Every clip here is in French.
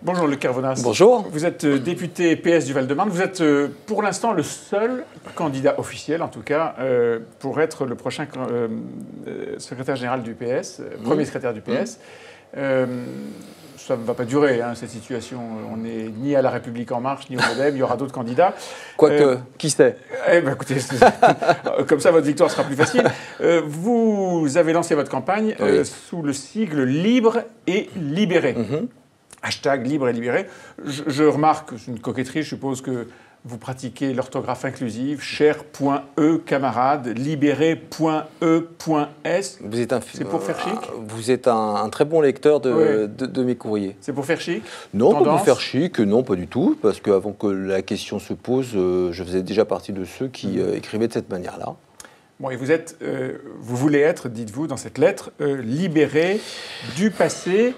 Bonjour Luc Kervonas. Bonjour. Vous êtes député PS du Val-de-Marne. Vous êtes pour l'instant le seul candidat officiel, en tout cas, pour être le prochain secrétaire général du PS, premier secrétaire du PS. Ça ne va pas durer, hein, cette situation. On n'est ni à La République En Marche, ni au Modem. Il y aura d'autres candidats. Quoique, qui sait? Écoutez, comme ça, votre victoire sera plus facile. Vous avez lancé votre campagne sous le sigle Libre et Libéré. Hashtag Libre et Libéré. Je remarque, c'est une coquetterie, je suppose que vous pratiquez l'orthographe inclusive, cher.e camarade, libéré.e.s. C'est pour faire chic? Vous êtes un très bon lecteur de mes courriers. C'est pour faire chic? Non, pas pour faire chic, non, pas du tout. Parce qu'avant que la question se pose, je faisais déjà partie de ceux qui écrivaient de cette manière-là. Bon, et vous voulez être, dites-vous dans cette lettre, libéré du passé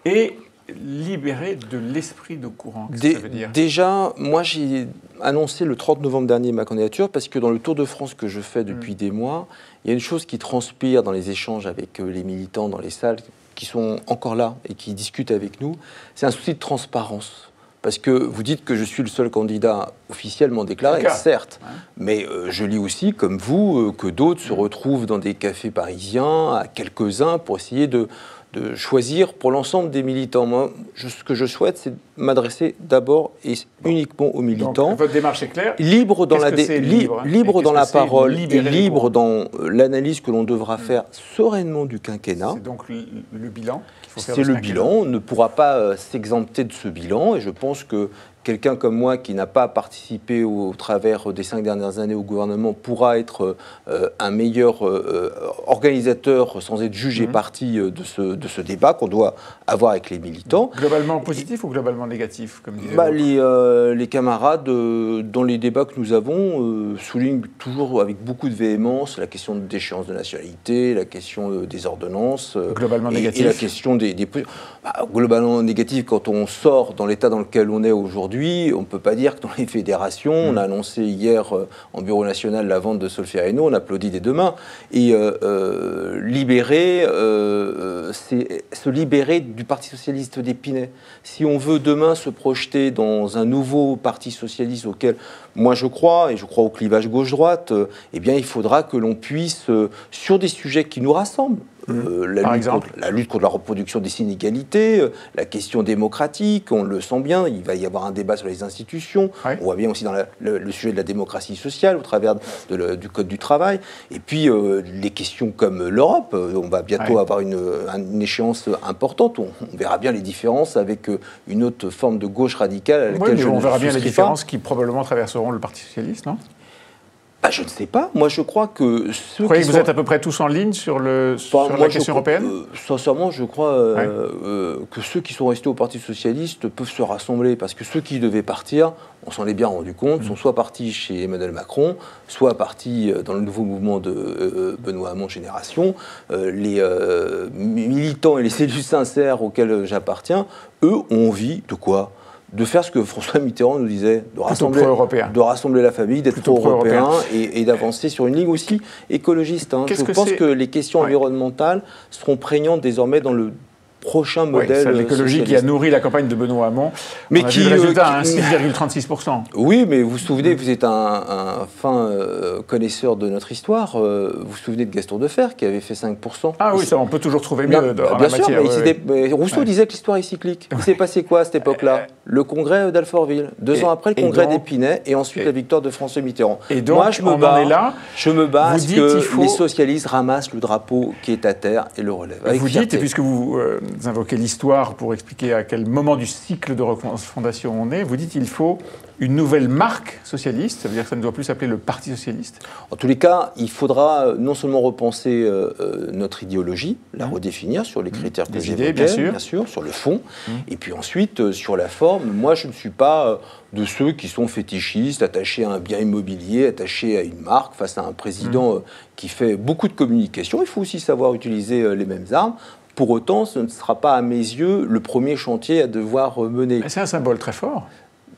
et libéré de l'esprit de courant. Qu'est-ce que ça veut dire? Déjà, moi j'ai annoncé le 30 novembre dernier ma candidature parce que dans le Tour de France que je fais depuis des mois, il y a une chose qui transpire dans les échanges avec les militants dans les salles qui sont encore là et qui discutent avec nous, c'est un souci de transparence. Parce que vous dites que je suis le seul candidat officiellement déclaré, certes, mais je lis aussi, comme vous, que d'autres se retrouvent dans des cafés parisiens, à quelques-uns, pour essayer de choisir pour l'ensemble des militants. Moi, ce que je souhaite, c'est m'adresser d'abord et uniquement aux militants. Donc, votre démarche est claire. Libre dans la parole et libre dans l'analyse que l'on devra faire sereinement du quinquennat. C'est donc le bilan qu'il faut faire. C'est le bilan. On ne pourra pas s'exempter de ce bilan. Et je pense que quelqu'un comme moi qui n'a pas participé au travers des 5 dernières années au gouvernement pourra être un meilleur organisateur sans être jugé parti de ce débat qu'on doit avoir avec les militants. Globalement positif ou globalement négatif, comme disait les camarades, dans les débats que nous avons, soulignent toujours avec beaucoup de véhémence la question de déchéance de nationalité, la question des ordonnances. Globalement négatif. Et la question globalement négatif, quand on sort dans l'état dans lequel on est aujourd'hui, on ne peut pas dire que dans les fédérations, on a annoncé hier en bureau national la vente de Solferino, on applaudit des deux mains. Et libérer, c'est se libérer du Parti socialiste d'Épinay. Si on veut demain se projeter dans un nouveau Parti socialiste auquel moi je crois, et je crois au clivage gauche-droite, eh bien il faudra que l'on puisse, sur des sujets qui nous rassemblent, la lutte contre la reproduction des inégalités, la question démocratique, on le sent bien, il va y avoir un débat sur les institutions, on voit bien aussi dans le sujet de la démocratie sociale au travers du Code du travail, et puis les questions comme l'Europe, on va bientôt avoir une échéance importante, on verra bien les différences avec une autre forme de gauche radicale à laquelle on verra bien les différences qui probablement traverseront le Parti socialiste, non? Je ne sais pas. Moi, je crois que vous croyez que vous êtes à peu près tous en ligne sur la question européenne? Sincèrement, je crois que ceux qui sont restés au Parti socialiste peuvent se rassembler parce que ceux qui devaient partir, on s'en est bien rendu compte, sont soit partis chez Emmanuel Macron, soit partis dans le nouveau mouvement de Benoît Hamon Génération. Les militants et les cellules sincères auxquels j'appartiens, eux, ont envie de quoi? De faire ce que François Mitterrand nous disait, de rassembler la famille, d'être pro-européen et d'avancer sur une ligne aussi écologiste. Je pense que les questions environnementales seront prégnantes désormais dans le prochain modèle l'écologie qui a nourri la campagne de Benoît Hamon. Mais qui le résultat, 6,36%. Oui, mais vous vous souvenez, vous êtes un fin connaisseur de notre histoire. Vous vous souvenez de Gaston Defferre qui avait fait 5%. Ah oui, ça, on peut toujours trouver mieux dans la matière. Mais Rousseau disait que l'histoire est cyclique. Il s'est passé quoi à cette époque-là? Le congrès d'Alfortville. 2 ans après, le congrès d'Épinay et ensuite la victoire de François Mitterrand. Et donc, moi, je me bats à ce que les socialistes ramassent le drapeau qui est à terre et le relèvent. Vous dites, et puisque vous invoquez l'histoire pour expliquer à quel moment du cycle de refondation on est, vous dites qu'il faut une nouvelle marque socialiste, ça veut dire que ça ne doit plus s'appeler le Parti socialiste? En tous les cas, il faudra non seulement repenser notre idéologie, la redéfinir sur les critères que j'évoquais, bien sûr, sur le fond, et puis ensuite, sur la forme. Moi, je ne suis pas de ceux qui sont fétichistes, attachés à un bien immobilier, attachés à une marque, face à un président qui fait beaucoup de communication. Il faut aussi savoir utiliser les mêmes armes. Pour autant, ce ne sera pas, à mes yeux, le premier chantier à devoir mener. C'est un symbole très fort.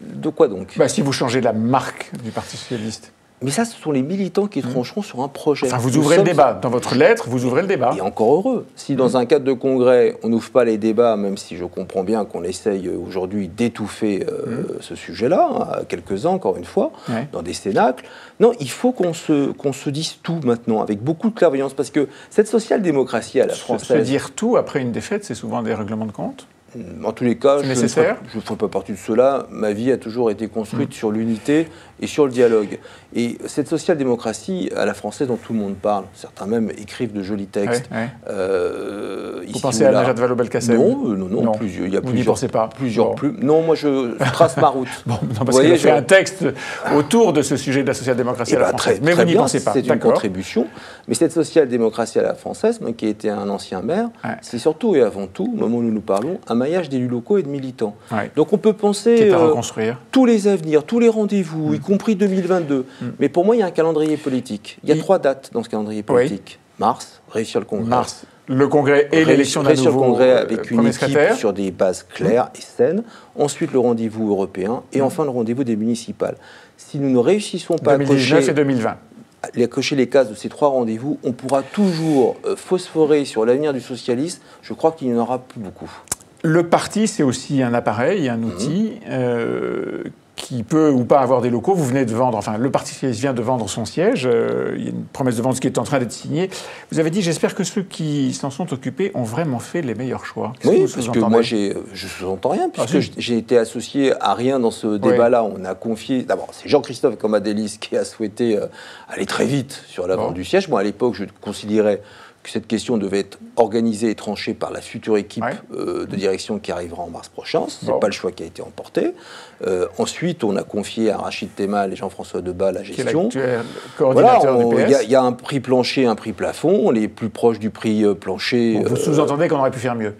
De quoi donc? Si vous changez la marque du Parti socialiste. Mais ça, ce sont les militants qui trancheront sur un projet. Enfin, vous ouvrez le débat. Dans votre lettre, vous ouvrez le débat. Et encore heureux. Si dans un cadre de congrès, on n'ouvre pas les débats, même si je comprends bien qu'on essaye aujourd'hui d'étouffer ce sujet-là, à quelques-uns, encore une fois, dans des cénacles, non, il faut qu'on se dise tout maintenant, avec beaucoup de clairvoyance, parce que cette social-démocratie à la française... Se dire tout après une défaite, c'est souvent des règlements de compte. En tous les cas, je ne ferai pas partie de cela. Ma vie a toujours été construite sur l'unité et sur le dialogue. Et cette social-démocratie à la française dont tout le monde parle, certains même écrivent de jolis textes. Vous pensez à Najat Vallaud-Belkacem? Non. Il y a plusieurs. Non, moi je trace ma route. Parce qu'elle a fait un texte autour de ce sujet de la social-démocratie à la française. Mais vous n'y pensez pas. C'est une contribution. Mais cette social-démocratie à la française, moi qui ai été un ancien maire, c'est surtout et avant tout, au moment où nous parlons, un maillage d'élus locaux et de militants. Donc on peut penser tous les avenirs, tous les rendez-vous, y compris 2022. Mais pour moi, il y a un calendrier politique. Il y a 3 dates dans ce calendrier politique. Mars, réussir le congrès. Mars, le congrès et l'élection d'un nouveau congrès avec une équipe sur des bases claires et saines. Ensuite, le rendez-vous européen. Et enfin, le rendez-vous des municipales. Si nous ne réussissons pas 2019 et 2020. À cocher les cases de ces 3 rendez-vous, on pourra toujours phosphorer sur l'avenir du socialisme. Je crois qu'il n'y en aura plus beaucoup. Le parti, c'est aussi un appareil, un outil qui peut ou pas avoir des locaux. Vous venez de vendre, enfin, le Parti socialiste vient de vendre son siège. Il y a une promesse de vente qui est en train d'être signée. Vous avez dit, j'espère que ceux qui s'en sont occupés ont vraiment fait les meilleurs choix. Oui, parce que moi, je ne sous-entends rien, puisque j'ai été associé à rien dans ce débat-là. On a confié... D'abord, c'est Jean-Christophe Cambadélis qui a souhaité aller très vite sur la vente du siège. Moi, à l'époque, je considérais que cette question devait être organisée et tranchée par la future équipe de direction qui arrivera en mars prochain. Ce n'est pas le choix qui a été emporté. Ensuite, on a confié à Rachid Temal et Jean-François Debat la gestion. Qui est l'actuel coordinateur du PS. Il y a un prix plancher, un prix plafond. On est plus proche du prix plancher. Vous sous-entendez qu'on aurait pu faire mieux?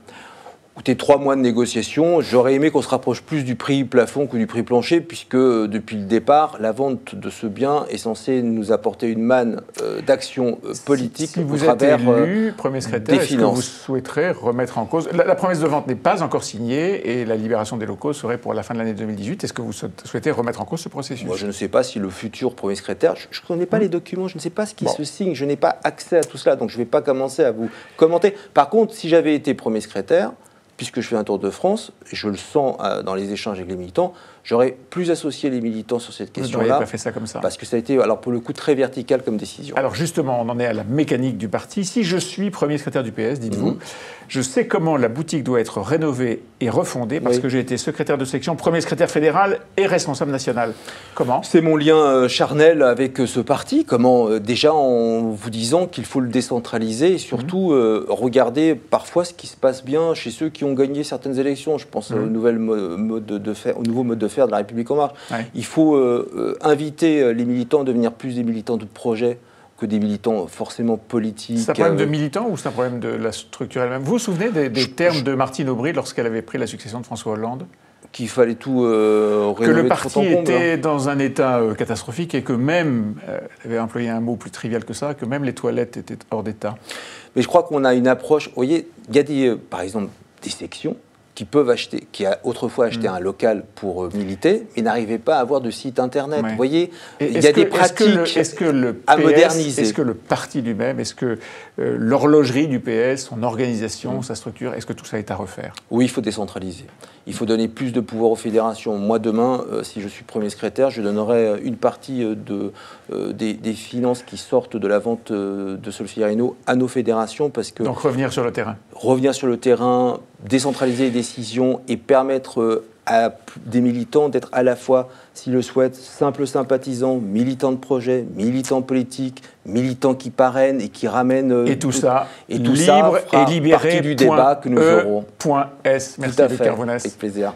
Écoutez, 3 mois de négociation, j'aurais aimé qu'on se rapproche plus du prix plafond que du prix plancher, puisque depuis le départ, la vente de ce bien est censée nous apporter une manne d'action politique au travers élu, premier secrétaire, est-ce que vous souhaiterez remettre en cause... La promesse de vente n'est pas encore signée et la libération des locaux serait pour la fin de l'année 2018. Est-ce que vous souhaitez remettre en cause ce processus? Moi, je ne sais pas si le futur premier secrétaire... Je ne connais pas les documents, je ne sais pas ce qui se signe, je n'ai pas accès à tout cela, donc je ne vais pas commencer à vous commenter. Par contre, si j'avais été premier secrétaire, puisque je fais un tour de France, et je le sens dans les échanges avec les militants, j'aurais plus associé les militants sur cette question-là. Vous n'auriez pas fait ça comme ça. Parce que ça a été, alors pour le coup, très vertical comme décision. Alors justement, on en est à la mécanique du parti. Si je suis premier secrétaire du PS, dites-vous, je sais comment la boutique doit être rénovée et refondée, parce que j'ai été secrétaire de section, premier secrétaire fédéral et responsable national. Comment? C'est mon lien charnel avec ce parti. Comment déjà en vous disant qu'il faut le décentraliser et surtout regarder parfois ce qui se passe bien chez ceux qui ont gagné certaines élections. Je pense au nouveau mode de faire de la République en marche. Il faut inviter les militants à devenir plus des militants de projet que des militants forcément politiques. C'est un problème de militants ou c'est un problème de la structure elle-même? Vous vous souvenez des termes de Martine Aubry lorsqu'elle avait pris la succession de François Hollande? Qu'il fallait tout rénover. Que le parti était dans un état catastrophique et que même, elle avait employé un mot plus trivial que ça, que même les toilettes étaient hors d'état. Mais je crois qu'on a une approche... Vous voyez, il y a par exemple des sections qui peuvent acheter, qui a autrefois acheté un local pour militer, mais n'arrivaient pas à avoir de site internet. Vous voyez, il y a des pratiques à moderniser. Est-ce que le parti lui-même, est-ce que l'horlogerie du PS, son organisation, sa structure, est-ce que tout ça est à refaire? Oui, il faut décentraliser. Il faut donner plus de pouvoir aux fédérations. Moi, demain, si je suis premier secrétaire, je donnerai une partie des finances qui sortent de la vente de Solferino à nos fédérations. Parce que donc revenir sur le terrain. Revenir sur le terrain, décentraliser les décisions et permettre à des militants d'être à la fois, s'ils le souhaitent, simples sympathisants, militants de projet, militants politiques, militants qui parrainent et qui ramènent... Et tout ça, libre et libéré du débat que nous aurons. .s. Merci, Luc Carvounas. Avec plaisir.